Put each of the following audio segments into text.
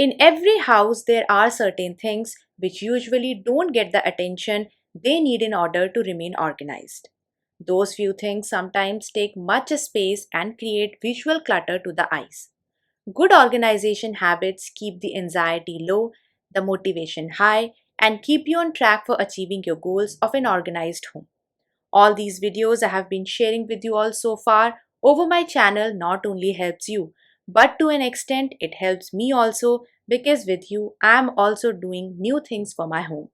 In every house, there are certain things which usually don't get the attention they need in order to remain organized. Those few things sometimes take much space and create visual clutter to the eyes. Good organization habits keep the anxiety low, the motivation high, and keep you on track for achieving your goals of an organized home. All these videos I have been sharing with you all so far over my channel not only helps you, but to an extent it helps me also because with you I am also doing new things for my home.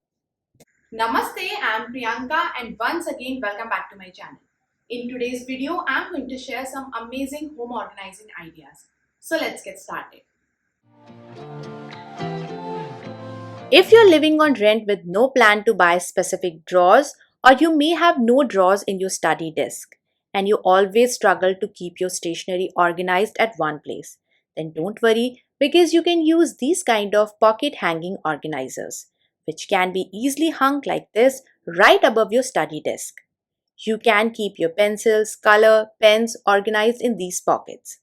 Namaste, I am Priyanka and once again welcome back to my channel. In today's video, I am going to share some amazing home organizing ideas. So let's get started. If you're living on rent with no plan to buy specific drawers, or you may have no drawers in your study desk, and you always struggle to keep your stationery organized at one place, then don't worry because you can use these kind of pocket hanging organizers, which can be easily hung like this right above your study desk. You can keep your pencils, color, pens organized in these pockets.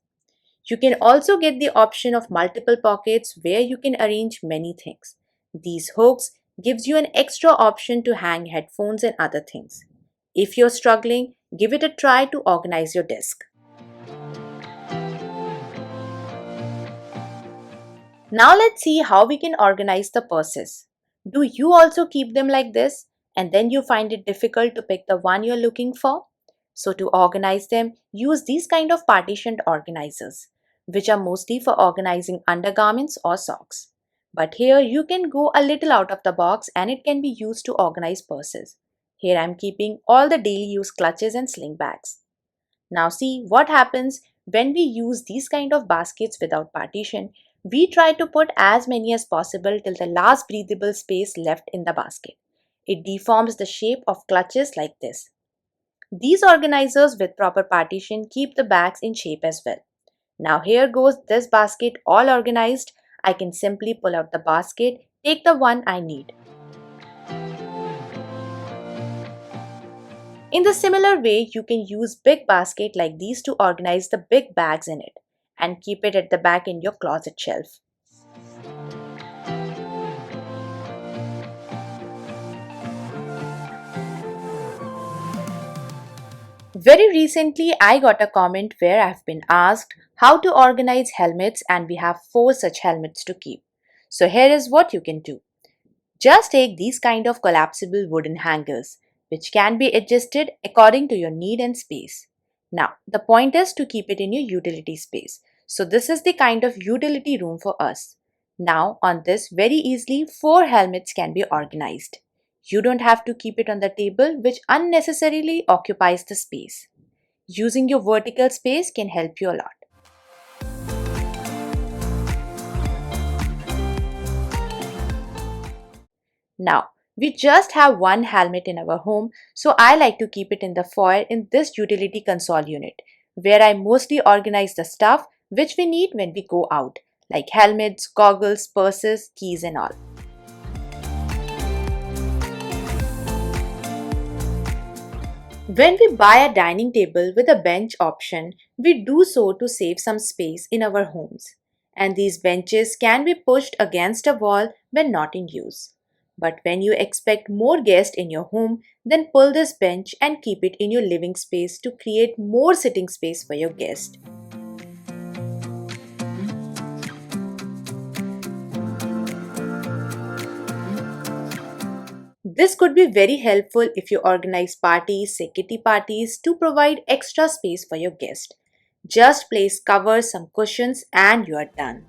You can also get the option of multiple pockets where you can arrange many things. These hooks gives you an extra option to hang headphones and other things. If you're struggling, give it a try to organize your desk. Now let's see how we can organize the purses. Do you also keep them like this and then you find it difficult to pick the one you're looking for? So to organize them, use these kind of partitioned organizers, which are mostly for organizing undergarments or socks. But here you can go a little out of the box and it can be used to organize purses. Here I'm keeping all the daily use clutches and sling bags. Now see what happens when we use these kind of baskets without partition. We try to put as many as possible till the last breathable space left in the basket. It deforms the shape of clutches like this. These organizers with proper partition keep the bags in shape as well. Now here goes this basket all organized. I can simply pull out the basket, take the one I need. In the similar way, you can use big basket like these to organize the big bags in it and keep it at the back in your closet shelf. Very recently, I got a comment where I've been asked how to organize helmets and we have 4 such helmets to keep. So here is what you can do. Just take these kind of collapsible wooden hangers, which can be adjusted according to your need and space. Now, the point is to keep it in your utility space. So this is the kind of utility room for us. Now, on this, very easily, 4 helmets can be organized. You don't have to keep it on the table, which unnecessarily occupies the space. Using your vertical space can help you a lot. Now, we just have one helmet in our home, so I like to keep it in the foyer in this utility console unit, where I mostly organize the stuff which we need when we go out, like helmets, goggles, purses, keys and all. When we buy a dining table with a bench option, we do so to save some space in our homes. And these benches can be pushed against a wall when not in use. But when you expect more guests in your home, then pull this bench and keep it in your living space to create more sitting space for your guest. This could be very helpful if you organize parties, say kitty parties, to provide extra space for your guest. Just place covers, some cushions and you are done.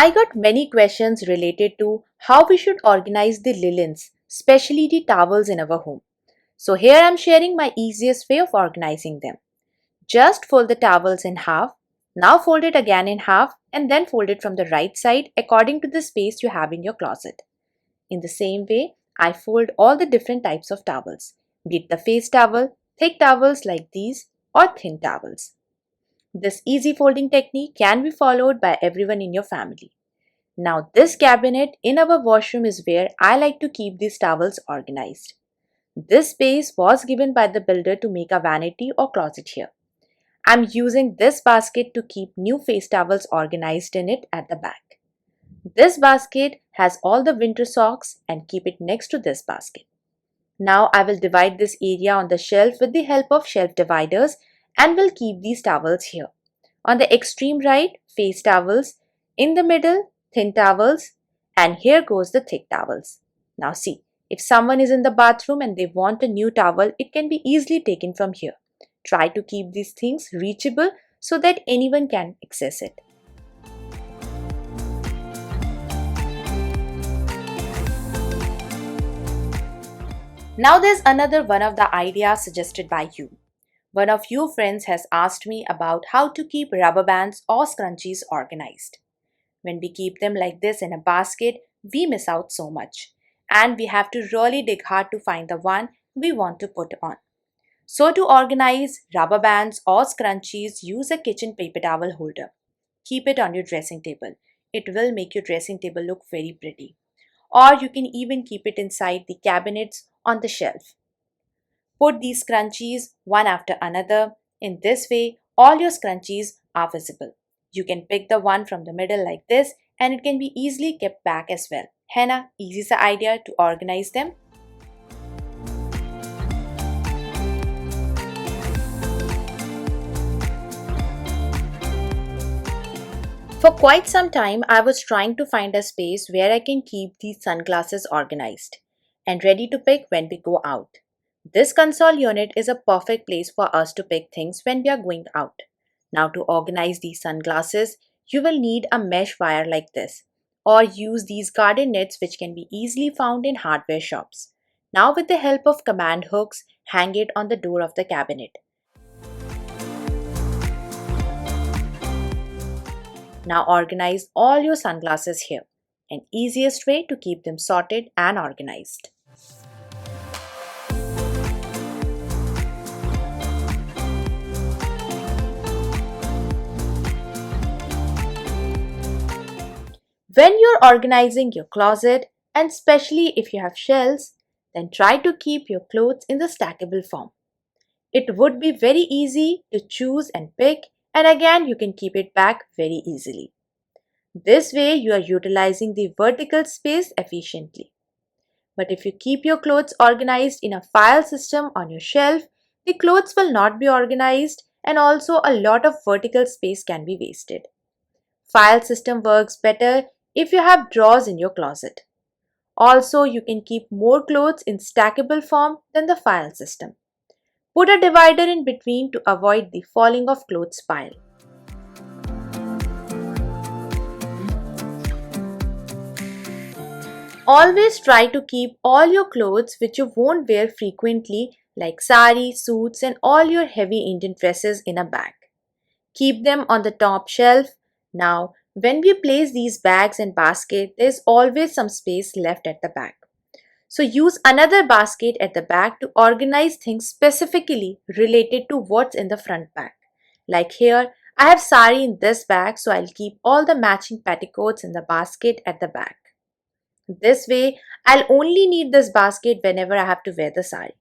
I got many questions related to how we should organize the linens, especially the towels in our home. So here I am sharing my easiest way of organizing them. Just fold the towels in half, now fold it again in half and then fold it from the right side according to the space you have in your closet. In the same way, I fold all the different types of towels, be it the face towel, thick towels like these or thin towels. This easy folding technique can be followed by everyone in your family. Now this cabinet in our washroom is where I like to keep these towels organized. This space was given by the builder to make a vanity or closet here. I'm using this basket to keep new face towels organized in it at the back. This basket has all the winter socks and keep it next to this basket. Now I will divide this area on the shelf with the help of shelf dividers and will keep these towels here. On the extreme right, face towels, in the middle, thin towels, and here goes the thick towels. Now see, if someone is in the bathroom and they want a new towel, it can be easily taken from here. Try to keep these things reachable so that anyone can access it. Now there's another one of the ideas suggested by you. One of you friends has asked me about how to keep rubber bands or scrunchies organized. When we keep them like this in a basket, we miss out so much, and we have to really dig hard to find the one we want to put on. So to organize rubber bands or scrunchies, use a kitchen paper towel holder. Keep it on your dressing table. It will make your dressing table look very pretty. Or you can even keep it inside the cabinets on the shelf. Put these scrunchies one after another. In this way, all your scrunchies are visible. You can pick the one from the middle like this and it can be easily kept back as well. Henna, easy is the idea to organize them. For quite some time, I was trying to find a space where I can keep these sunglasses organized and ready to pick when we go out. This console unit is a perfect place for us to pick things when we are going out. Now to organize these sunglasses, you will need a mesh wire like this or use these garden nets which can be easily found in hardware shops. Now with the help of command hooks, hang it on the door of the cabinet. Now organize all your sunglasses here. An easiest way to keep them sorted and organized. When you're organizing your closet, and especially if you have shelves, then try to keep your clothes in the stackable form. It would be very easy to choose and pick, and again you can keep it back very easily. This way you are utilizing the vertical space efficiently. But if you keep your clothes organized in a file system on your shelf, the clothes will not be organized and also a lot of vertical space can be wasted. File system works better if you have drawers in your closet. Also, you can keep more clothes in stackable form than the file system. Put a divider in between to avoid the falling of clothes pile. Always try to keep all your clothes which you won't wear frequently like sari, suits and all your heavy Indian dresses in a bag. Keep them on the top shelf. Now, when we place these bags and basket, there is always some space left at the back. So use another basket at the back to organize things specifically related to what's in the front bag. Like here, I have sari in this bag, so I'll keep all the matching petticoats in the basket at the back. This way, I'll only need this basket whenever I have to wear the sari.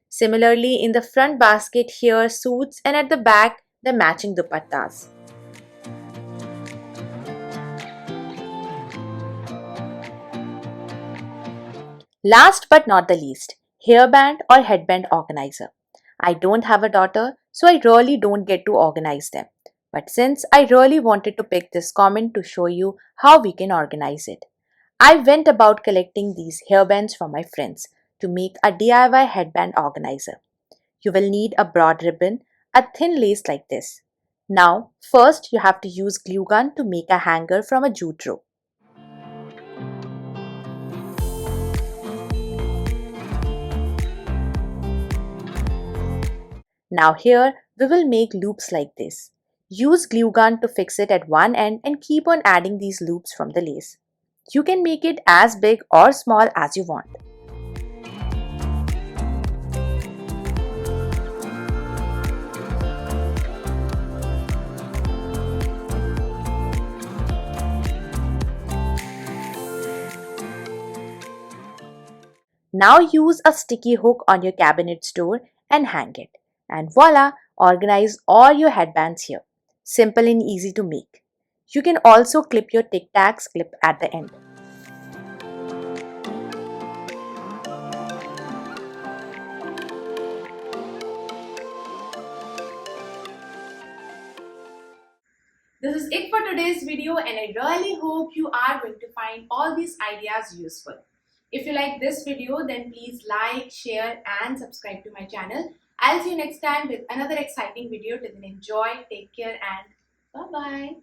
Similarly, in the front basket here, suits and at the back, the matching dupattas. Last but not the least, hairband or headband organizer. I don't have a daughter, so I really don't get to organize them. But since I really wanted to pick this comment to show you how we can organize it, I went about collecting these hairbands from my friends to make a DIY headband organizer. You will need a broad ribbon, a thin lace like this. Now, first you have to use glue gun to make a hanger from a jute rope. Now here, we will make loops like this. Use glue gun to fix it at one end and keep on adding these loops from the lace. You can make it as big or small as you want. Now use a sticky hook on your cabinet door and hang it. And voila, organize all your headbands here. Simple and easy to make. You can also clip your Tic Tacs clip at the end. This is it for today's video, and I really hope you are going to find all these ideas useful. If you like this video, then please like, share and subscribe to my channel. I'll see you next time with another exciting video. Till then, enjoy, take care and bye-bye.